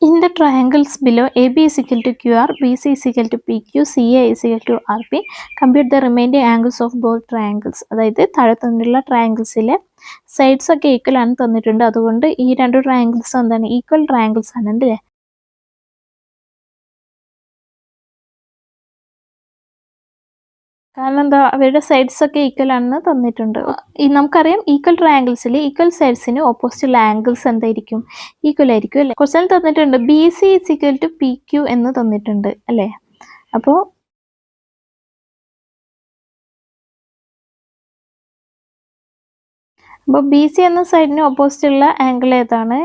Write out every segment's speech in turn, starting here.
In the triangles below, AB is equal to QR, BC is equal to PQ, CA is equal to RP. Compute the remaining angles of both triangles. അതായത് താഴെ തന്നിട്ടുള്ള ട്രയാങ്കിൾസിലെ sides ഒക്കെ equal ആണ് തന്നിട്ടുണ്ട്. അതുകൊണ്ട് ഈ രണ്ട് triangles എന്താണ് ഈക്വൽ ട്രയാങ്കിൾസ് ആണ് അല്ലേ? കാരണം എന്താ അവരുടെ സൈഡ്സ് ഒക്കെ ഈക്വൽ ആണെന്ന് തന്നിട്ടുണ്ട്. നമുക്കറിയാം ഈക്വൽ ട്രയാങ്കിൾസിൽ ഈക്വൽ സൈഡ്സിന് ഓപ്പോസിറ്റുള്ള ആംഗിൾസ് എന്തായിരിക്കും? ഈക്വൽ ആയിരിക്കും അല്ലേ? ക്വസ്റ്റ്യൻ തന്നിട്ടുണ്ട് BC is equal to PQ എന്ന് തന്നിട്ടുണ്ട് അല്ലേ? അപ്പോൾ BC എന്ന സൈഡിന് ഓപ്പോസിറ്റ് ഉള്ള ആംഗിൾ ഏതാണ്?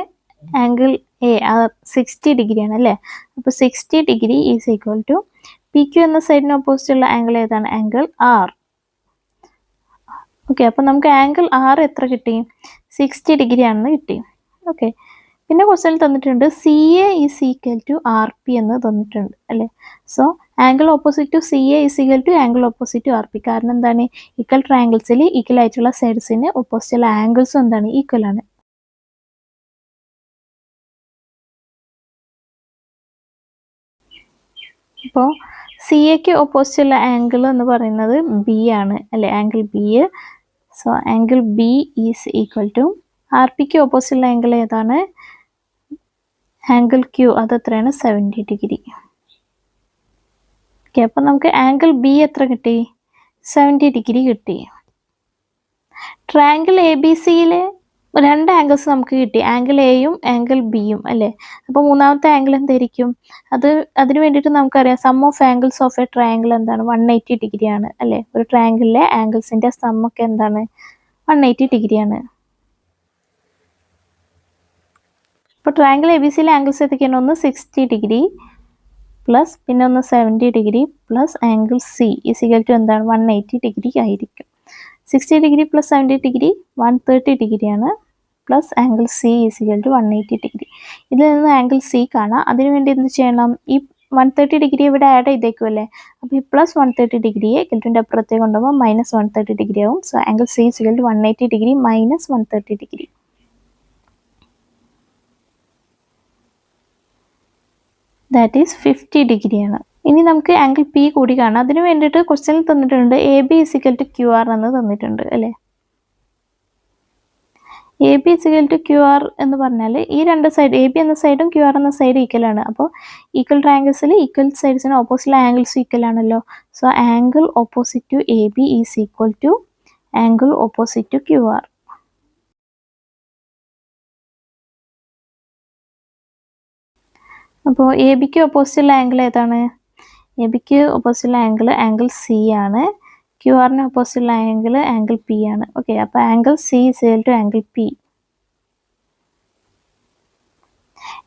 ആംഗിൾ A 60 ഡിഗ്രി ആണ് അല്ലേ? അപ്പോൾ 60 degree is equal to PQ എന്ന സൈഡിന് ഓപ്പോസിറ്റ് ഉള്ള ആംഗിൾ ഏതാണ്? Angle R. ഓക്കെ, അപ്പോൾ നമുക്ക് ആംഗിൾ R എത്ര കിട്ടി? 60 ഡിഗ്രി ആണെന്ന് കിട്ടി. ഓക്കെ, പിന്നെ ക്വസ്റ്റ്യൻ തന്നിട്ടുണ്ട് CA is equal to RP എന്ന് തന്നിട്ടുണ്ട് അല്ലേ? So angle opposite to CA is equal to angle opposite to RP. കാരണം എന്താണ്? ഈക്വൽ ട്രയാങ്കിൾസിൽ ഈക്വൽ ആയിട്ടുള്ള സൈഡ്സിന് ഓപ്പോസിറ്റുള്ള ആംഗിൾസും എന്താണ്? ഈക്വൽ ആണ്. അപ്പോൾ CAക്ക് ഓപ്പോസിറ്റുള്ള ആംഗിൾ എന്ന് പറയുന്നത് B ആണ് അല്ലേ? Angle B. So angle B is equal to RPക്ക് ഓപ്പോസിറ്റുള്ള ആംഗിൾ ഏതാണ്? Angle Q. അത് എത്രയാണ്? 70 ഡിഗ്രി. ഓക്കെ, അപ്പം നമുക്ക് ആംഗിൾ B എത്ര കിട്ടി? 70 ഡിഗ്രി കിട്ടി. ട്രയാങ്കിൾ ABCയിലെ രണ്ട് ആംഗിൾസ് നമുക്ക് കിട്ടി, ആംഗിൾ Aയും ആംഗിൾ Bയും അല്ലേ? അപ്പോൾ മൂന്നാമത്തെ ആംഗിൾ എന്തായിരിക്കും? അതിന് വേണ്ടിയിട്ട് നമുക്കറിയാം sum of angles of a triangle എന്താണ്? 180 ഡിഗ്രി ആണ് അല്ലേ? ഒരു ട്രയാങ്കിളിലെ ആംഗിൾസിൻ്റെ സം ഒക്കെ എന്താണ്? 180 ഡിഗ്രിയാണ്. ഇപ്പോൾ ട്രയാങ്കിൾ ABCയിലെ ആംഗിൾസ് ഏതൊക്കെയാണ്? ഒന്ന് 60 ഡിഗ്രി പ്ലസ് പിന്നെ ഒന്ന് 70 degree plus angle C is equal to എന്താണ്? 180 ഡിഗ്രി ആയിരിക്കും. 60 ഡിഗ്രി പ്ലസ് 70 ഡിഗ്രി 130 ഡിഗ്രിയാണ്. Plus angle C is equal to 180 degree. ഇതിൽ നിന്ന് ആംഗിൾ C കാണാം. അതിനുവേണ്ടി എന്ത് ചെയ്യണം? ഈ 130 ഡിഗ്രി ഇവിടെ ആഡ് ചെയ്തേക്കും അല്ലേ? അപ്പോൾ ഈ പ്ലസ് 130 ഡിഗ്രിയെ കെൽവിൻ്റെ അപ്പുറത്തേക്ക് കൊണ്ടുപോകുമ്പോൾ മൈനസ് 130 ഡിഗ്രി ആവും. So angle C is equal to 180 degree minus 130 degree. That is 50 ഡിഗ്രിയാണ്. ഇനി നമുക്ക് ആംഗിൾ P കൂടി കാണാം. അതിന് വേണ്ടിയിട്ട് ക്വസ്റ്റ്യനിൽ തന്നിട്ടുണ്ട് AB is equal to QR എന്ന് തന്നിട്ടുണ്ട് അല്ലേ? AB is equal to QR എന്ന് പറഞ്ഞാൽ ഈ രണ്ട് സൈഡ് AB എന്ന സൈഡും QR എന്ന സൈഡും ഈക്വൽ ആണ്. അപ്പോൾ ഈക്വൽ ട്രയാങ്കിൾസിൽ ഈക്വൽ സൈഡ്സിന് ഓപ്പോസിറ്റ് ആംഗിൾസ് ഈക്വൽ ആണല്ലോ. So angle opposite to AB is equal to angle opposite to QR. അപ്പോൾ ABക്ക് ഓപ്പോസിറ്റുള്ള ആംഗിൾ ഏതാണ്? ABക്ക് ഓപ്പോസിറ്റുള്ള ആംഗിൾ C ആണ്. QRന് ഓപ്പോസിറ്റുള്ള ആംഗിൾ P ആണ്. ഓക്കെ, അപ്പോൾ angle C is equal to angle P.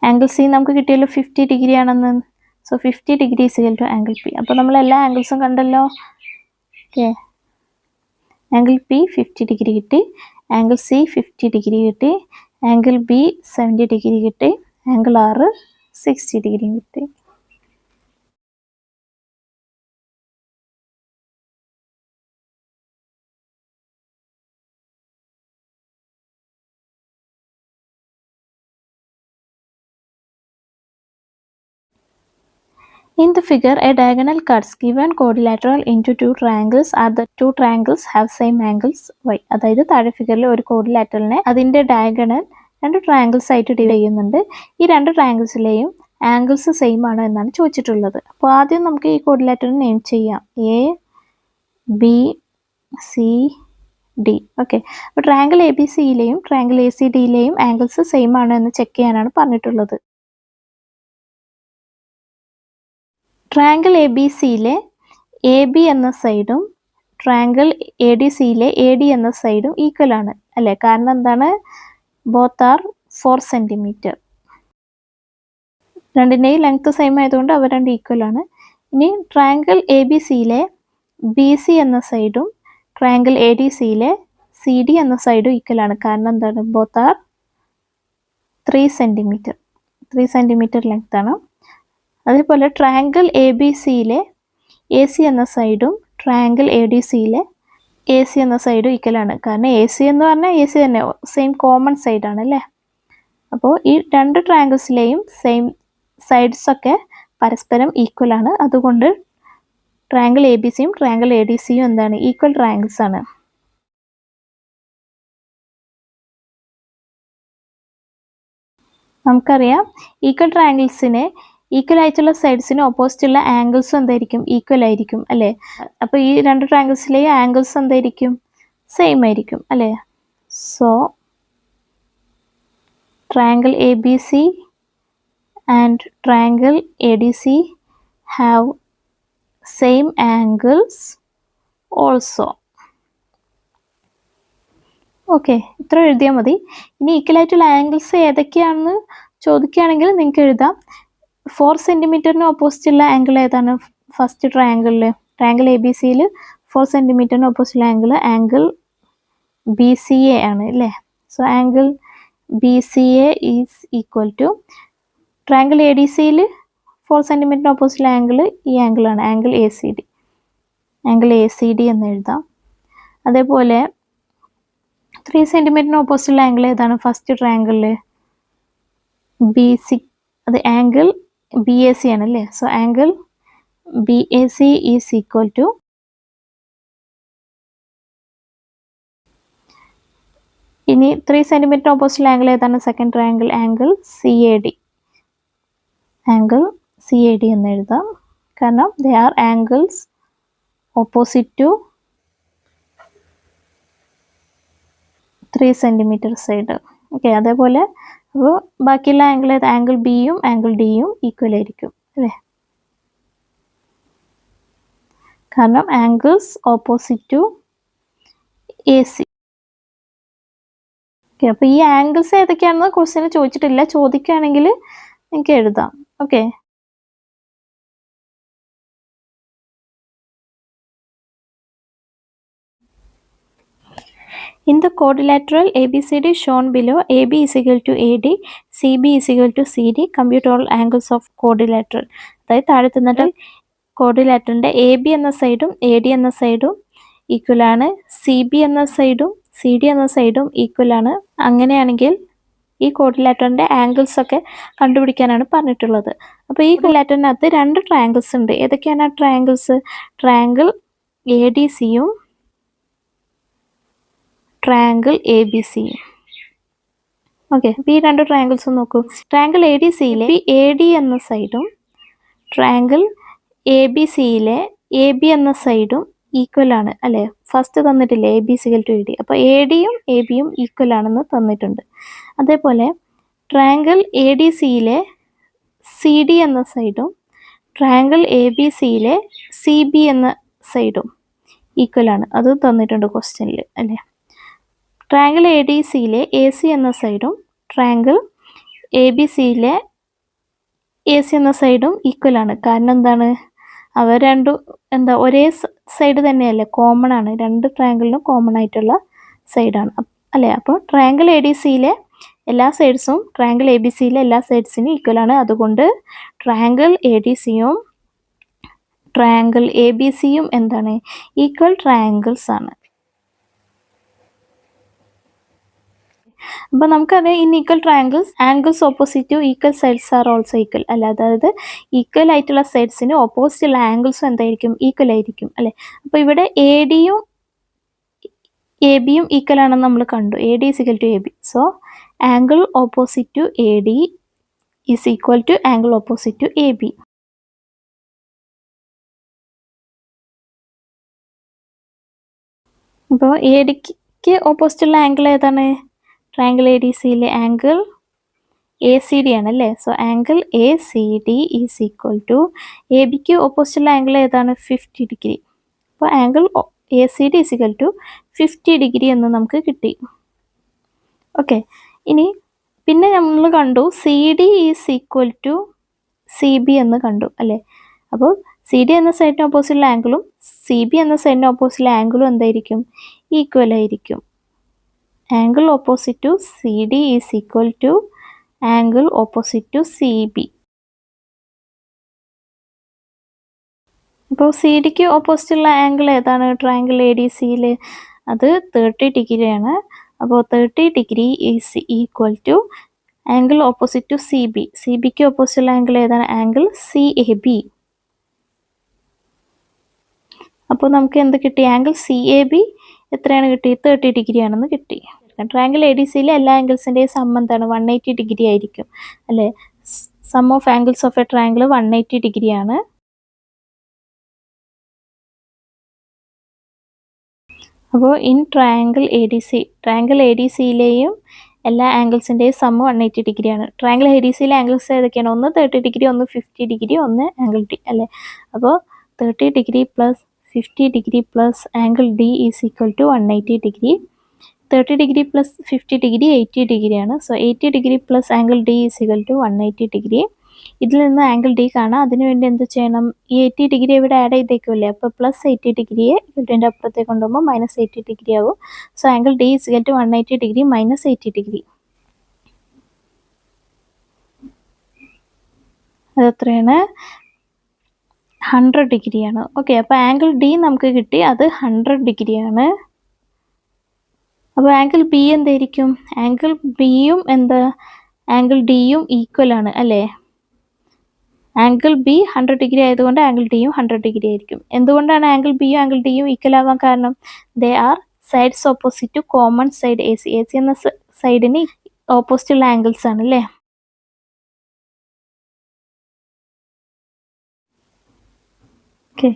Angle C നമുക്ക് കിട്ടിയല്ലോ 50 ഡിഗ്രി ആണെന്ന്. So 50 degree is equal to angle P. അപ്പോൾ നമ്മൾ എല്ലാ ആംഗിൾസും കണ്ടല്ലോ. ഓക്കെ, ആംഗിൾ P 50 ഡിഗ്രി കിട്ടി, ആംഗിൾ C 50 ഡിഗ്രി കിട്ടി, ആംഗിൾ B 70 ഡിഗ്രി കിട്ടി, ആംഗിൾ R 60 ഡിഗ്രി കിട്ടി. In the figure, a diagonal cuts given quadrilateral into two triangles. Are the two triangles have same angles y? അതായത് താഴെ ഫിഗറിൽ ഒരു കോഡിലാറ്ററലിനെ അതിൻ്റെ diagonal രണ്ട് ട്രയാങ്കിൾസ് ആയിട്ട് ഡിവൈഡ് ചെയ്യുന്നുണ്ട്. ഈ രണ്ട് ട്രയാങ്കിൾസിലെയും ആംഗിൾസ് സെയിം ആണ് എന്നാണ് ചോദിച്ചിട്ടുള്ളത്. അപ്പോൾ ആദ്യം നമുക്ക് ഈ കോഡിലാറ്ററൽ നെയിം ചെയ്യാം ABCD. ഓക്കെ, അപ്പോൾ ട്രയാങ്കിൾ ABCയിലെയും ട്രയാങ്കിൾ ACDയിലെയും ആംഗിൾസ് സെയിം ആണ് എന്ന് ചെക്ക് ചെയ്യാനാണ് പറഞ്ഞിട്ടുള്ളത്. ട്രയാങ്കിൾ ABCയിലെ AB എന്ന സൈഡും ട്രയാങ്കിൾ ADCയിലെ AD എന്ന സൈഡും ഈക്വൽ ആണ് അല്ലേ? കാരണം എന്താണ്? Both are 4 centimetre. രണ്ടിൻ്റെയും ലെങ്ത് സെയിം ആയതുകൊണ്ട് അവ രണ്ട് ഈക്വൽ ആണ്. ഇനി ട്രയാങ്കിൾ ABCയിലെ BC എന്ന സൈഡും ട്രയാങ്കിൾ ADCയിലെ CD എന്ന സൈഡും ഈക്വൽ ആണ്. കാരണം എന്താണ്? ബോത്ത് ആർ 3 സെൻറ്റിമീറ്റർ ലെങ്ത് ആണ്. അതേപോലെ ട്രയാങ്കിൾ ABCയിലെ AC എന്ന സൈഡും ട്രയാങ്കിൾ ADCയിലെ AC എന്ന സൈഡും ഈക്വൽ ആണ്. കാരണം AC എന്ന് പറഞ്ഞാൽ AC തന്നെ സെയിം കോമൺ സൈഡാണ് അല്ലേ? അപ്പോൾ ഈ രണ്ട് ട്രയാങ്കിൾസിലെയും സെയിം സൈഡ്സൊക്കെ പരസ്പരം ഈക്വൽ ആണ്. അതുകൊണ്ട് ട്രയാങ്കിൾ എ ബി സിയും ട്രയാങ്കിൾ എ ഡി സിയും എന്താണ്, ഈക്വൽ ട്രയാങ്കിൾസ് ആണ്. നമുക്കറിയാം ഈക്വൽ ട്രയാങ്കിൾസിന് ഈക്വൽ ആയിട്ടുള്ള സൈഡ്സിന് ഓപ്പോസിറ്റുള്ള ആംഗിൾസും എന്തായിരിക്കും, ഈക്വൽ ആയിരിക്കും അല്ലേ. അപ്പോൾ ഈ രണ്ട് ട്രയാങ്കിൾസിലെയും ആംഗിൾസ് എന്തായിരിക്കും, സെയിം ആയിരിക്കും അല്ലേ. So triangle ABC and triangle ADC have same angles also. Okay, ഇത്ര എഴുതിയാൽ മതി. ഇനി ഈക്വൽ ആയിട്ടുള്ള ആംഗിൾസ് ഏതൊക്കെയാണെന്ന് ചോദിക്കുകയാണെങ്കിൽ നിങ്ങൾക്ക് എഴുതാം. 4 സെൻറ്റിമീറ്ററിന് ഓപ്പോസിറ്റുള്ള ആംഗിൾ ഏതാണ് ഫസ്റ്റ് ട്രയാങ്കിളിൽ? ട്രയാങ്കിൾ എ ബി സിയിൽ 4 സെൻറ്റിമീറ്ററിന് ഓപ്പോസിറ്റുള്ള ആംഗിൾ BCA ആണ് അല്ലേ. So angle BCA is equal to triangle ADCയിൽ 4 സെൻറ്റിമീറ്ററിന് ഓപ്പോസിറ്റുള്ള ആംഗിൾ ഈ ആംഗിളാണ്, ആംഗിൾ ACD. ആംഗിൾ ACD എന്ന് എഴുതാം. അതേപോലെ 3 സെൻറ്റിമീറ്ററിന് ഓപ്പോസിറ്റുള്ള ആംഗിൾ ഏതാണ് ഫസ്റ്റ് ട്രയാങ്കിളിൽ? BC, അത് ആംഗിൾ BAC ആണ് അല്ലേ. So angle BAC is equal to ഇനി 3 സെൻറ്റിമീറ്റർ ഓപ്പോസിറ്റുള്ള ആംഗിൾ ഏതാണ് second triangle? Angle CAD. Angle CAD എന്ന് എഴുതാം, കാരണം they are angles opposite to 3 centimetre side. Okay, അതേപോലെ അപ്പോൾ ബാക്കിയുള്ള ആംഗിൾ ഏത്? ആംഗിൾ ബിയും ആംഗിൾ ഡിയും ഈക്വൽ ആയിരിക്കും അല്ലേ, കാരണം angles opposite to AC. Okay, അപ്പോൾ ഈ ആംഗിൾസ് ഏതൊക്കെയാണെന്ന് ക്വസ്റ്റ്യന് ചോദിച്ചിട്ടില്ല, ചോദിക്കുകയാണെങ്കിൽ നിങ്ങൾക്ക് എഴുതാം. Okay, in the quadrilateral ABCD shown below, AB is equal to AD, CB is equal to CD, compute all angles of quadrilateral. അതായത് താഴെ തന്നിട്ട് ക്വാഡ്രിലാറ്ററിൻ്റെ AB എന്ന സൈഡും AD എന്ന സൈഡും ഈക്വൽ ആണ്, CB എന്ന സൈഡും CD എന്ന സൈഡും ഈക്വൽ ആണ്. അങ്ങനെയാണെങ്കിൽ ഈ ക്വാഡ്രിലാറ്ററിൻ്റെ ആംഗിൾസ് ഒക്കെ കണ്ടുപിടിക്കാനാണ് പറഞ്ഞിട്ടുള്ളത്. അപ്പോൾ ഈ ക്വാഡ്രിലാറ്ററിനകത്ത് രണ്ട് ട്രയാങ്കിൾസ് ഉണ്ട്. ഏതൊക്കെയാണ് ആ ട്രയാങ്കിൾസ്? ട്രയാങ്കിൾ ADCയും ട്രയാങ്കിൾ ABC. ഓക്കെ, അപ്പോൾ ഈ രണ്ട് ട്രയാങ്കിൾസ് നോക്കൂ. ട്രയാങ്കിൾ ADCയിലെ AD എന്ന സൈഡും ട്രയാങ്കിൾ ABCയിലെ AB എന്ന സൈഡും ഈക്വൽ ആണ് അല്ലേ. ഫസ്റ്റ് തന്നിട്ടില്ലേ AB = AD, അപ്പോൾ ADയും ABയും ഈക്വൽ ആണെന്ന് തന്നിട്ടുണ്ട്. അതേപോലെ ട്രയാങ്കിൾ ADCയിലെ CD എന്ന സൈഡും ട്രയാങ്കിൾ ABCയിലെ CB എന്ന സൈഡും ഈക്വൽ ആണ്, അത് തന്നിട്ടുണ്ട് ക്വസ്റ്റ്യനിൽ അല്ലേ. ട്രയാങ്കിൾ ADCയിലെ AC എന്ന സൈഡും ട്രയാങ്കിൾ ABCയിലെ AC എന്ന സൈഡും ഈക്വൽ ആണ്. കാരണം എന്താണ്, അവർ രണ്ടും ഒരേ സൈഡ് തന്നെയല്ലേ, കോമൺ ആണ്, രണ്ട് ട്രയാങ്കിളിനും കോമൺ ആയിട്ടുള്ള സൈഡാണ് അല്ലേ. അപ്പോൾ ട്രയാങ്കിൾ ADCയിലെ എല്ലാ സൈഡ്സും ട്രയാങ്കിൾ ABCയിലെ എല്ലാ സൈഡ്സിനും ഈക്വൽ ആണ്. അതുകൊണ്ട് ട്രയാങ്കിൾ ADCയും ട്രയാങ്കിൾ ABCയും എന്താണ്, ഈക്വൽ ട്രയാങ്കിൾസ് ആണ്. അപ്പോൾ നമുക്കറിയാം in equal triangles angles opposite two equal sides are also equal അല്ല. അതായത് ഈക്വൽ ആയിട്ടുള്ള സൈഡ്സിന് ഓപ്പോസിറ്റുള്ള ആംഗിൾസും എന്തായിരിക്കും, ഈക്വൽ ആയിരിക്കും അല്ലേ. അപ്പോൾ ഇവിടെ ADയും ABയും ഈക്വൽ ആണെന്ന് നമ്മൾ കണ്ടു. AD = AB. So angle opposite to AD is equal to angle opposite to AB. അപ്പോൾ ADക്ക് ഓപ്പോസിറ്റുള്ള ആംഗിൾ ഏതാണ്? ട്രയാങ്കിൾ ADCയിലെ ആംഗിൾ ACD ആണ് അല്ലേ. So angle ACD is equal to ABക്ക് ഓപ്പോസിറ്റുള്ള ആംഗിൾ ഏതാണ്? 50 ഡിഗ്രി. അപ്പോൾ angle ACD is equal to 50 degree എന്ന് നമുക്ക് കിട്ടി. ഓക്കെ, ഇനി പിന്നെ നമ്മൾ കണ്ടു CD is equal to CB എന്ന് കണ്ടു അല്ലേ. അപ്പോൾ CD എന്ന സൈഡിന് ഓപ്പോസിറ്റുള്ള ആംഗിളും CB എന്ന സൈഡിന് ഓപ്പോസിറ്റുള്ള ആംഗിളും എന്തായിരിക്കും, ഈക്വൽ ആയിരിക്കും. Angle opposite to CD is equal to angle opposite to CB. ഇപ്പോൾ CDക്ക് ഓപ്പോസിറ്റുള്ള ആംഗിൾ ഏതാണ്? ട്രയാങ്കിൾ ADCയിൽ അത് 30 ഡിഗ്രിയാണ്. അപ്പോൾ 30 degree is equal to angle opposite to C B. C ബിക്ക് ഓപ്പോസിറ്റുള്ള ആംഗിൾ ഏതാണ്? Angle C A B. അപ്പോൾ നമുക്ക് എന്ത് കിട്ടി? ആംഗിൾ സി എ ബി എത്രയാണ് കിട്ടി? 30 ഡിഗ്രി ആണെന്ന് കിട്ടി. ട്രയാങ്കിൾ എ ഡി സിയിലെ എല്ലാ ആംഗിൾസിൻ്റെയും സം എന്താണ്? 180 ഡിഗ്രി ആയിരിക്കും അല്ലേ? Sum of angles of a triangle 180 degree ആണ്. അപ്പോൾ ഇൻ ട്രയാങ്കിൾ എ ഡി സിയിലെയും എല്ലാ ആംഗിൾസിൻ്റെയും സം 180 ഡിഗ്രിയാണ്. ട്രയാങ്കിൾ എ ഡി സിയിലെ ആംഗിൾസ് ഏതൊക്കെയാണ്? ഒന്ന് 30 ഡിഗ്രി, ഒന്ന് 50 ഡിഗ്രി, ഒന്ന് ആംഗിൾ ഡി അല്ലേ? അപ്പോൾ 30 degree plus 50 degree plus angle D is equal to 180 degree. 30 degree plus 50 degree 80 ഡിഗ്രിയാണ്. So 80 degree plus angle D is equal to 180 degree. ഇതിൽ നിന്ന് ആംഗിൾ ഡി കാണാം. അതിനുവേണ്ടി എന്ത് ചെയ്യണം? ഈ 80 ഡിഗ്രി ഇവിടെ ആഡ് ചെയ്തേക്കുമല്ലേ? അപ്പോൾ പ്ലസ് 80 ഡിഗ്രിയെ ഇതിൻ്റെ അപ്പുറത്തേക്ക് കൊണ്ടുപോകുമ്പോൾ മൈനസ് 80 ഡിഗ്രി ആവും. So angle D is equal to 180 degree minus 80 degree. അതെത്രയാണ്? 100 ഡിഗ്രിയാണ്. ഓക്കെ, അപ്പോൾ ആംഗിൾ ഡി നമുക്ക് കിട്ടി, അത് 100 ഡിഗ്രിയാണ്. അപ്പോൾ ആംഗിൾ ബി എന്തായിരിക്കും? ആംഗിൾ ബിയും എന്താ? ആംഗിൾ ഡിയും ഈക്വൽ ആണ് അല്ലേ? ആംഗിൾ ബി 100 ഡിഗ്രി ആയതുകൊണ്ട് ആംഗിൾ ഡിയും 100 ഡിഗ്രി ആയിരിക്കും. എന്തുകൊണ്ടാണ് ആംഗിൾ ബിയും ആംഗിൾ ഡിയും ഈക്വൽ ആവാൻ കാരണം? They are sides opposite to common side A C. A C എന്ന സൈഡിന് ഓപ്പോസിറ്റ് ഉള്ള ആംഗിൾസ് ആണ് അല്ലേ? ഓക്കെ,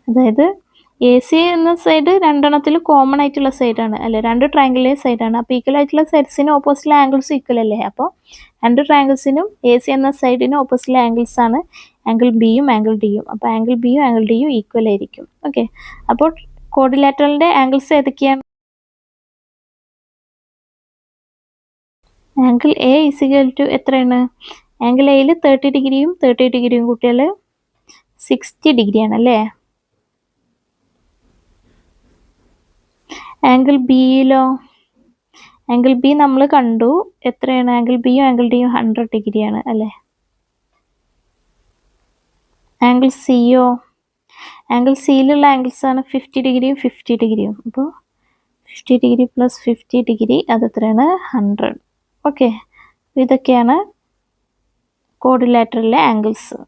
അതായത് എ സി എന്ന സൈഡ് രണ്ടെണ്ണത്തിൽ കോമൺ ആയിട്ടുള്ള സൈഡാണ് അല്ലേ? രണ്ട് ട്രയാങ്കിളിലെ സൈഡാണ്. അപ്പോൾ ഈക്വൽ ആയിട്ടുള്ള സൈഡ്സിന് ഓപ്പോസിറ്റുള്ള ആംഗിൾസ് ഈക്വൽ അല്ലേ? അപ്പോൾ രണ്ട് ട്രയാങ്കിൾസിനും എ സി എന്ന സൈഡിന് ഓപ്പോസിറ്റുള്ള ആംഗിൾസ് ആണ് ആംഗിൾ ബിയും ആംഗിൾ ഡിയും. അപ്പോൾ ആംഗിൾ ബിയും ആംഗിൾ ഡിയും ഈക്വൽ ആയിരിക്കും. ഓക്കെ, അപ്പോൾ കോഡിലാറ്ററലിൻ്റെ ആംഗിൾസ് ഏതൊക്കെയാണ്? Angle A is equal to എത്രയാണ്? ആംഗിൾ എയിൽ 30 ഡിഗ്രിയും 30 ഡിഗ്രിയും കൂട്ടിയാൽ 60 ഡിഗ്രിയാണ് അല്ലേ? ആംഗിൾ ബിയിലോ? ആംഗിൾ ബി നമ്മൾ കണ്ടു, എത്രയാണ്? ആംഗിൾ ബിയും ആംഗിൾ ഡിയും 100 ഡിഗ്രിയാണ് അല്ലേ? ആംഗിൾ സിയോ? ആംഗിൾ സിയിലുള്ള ആംഗിൾസ് ആണ് 50 ഡിഗ്രിയും 50 ഡിഗ്രിയും. അപ്പോൾ 50 ഡിഗ്രി പ്ലസ് 50 ഡിഗ്രി അത് എത്രയാണ്? 100. ഓക്കെ, ഇതൊക്കെയാണ് കോഡിലാറ്ററലിലെ ആംഗിൾസ്.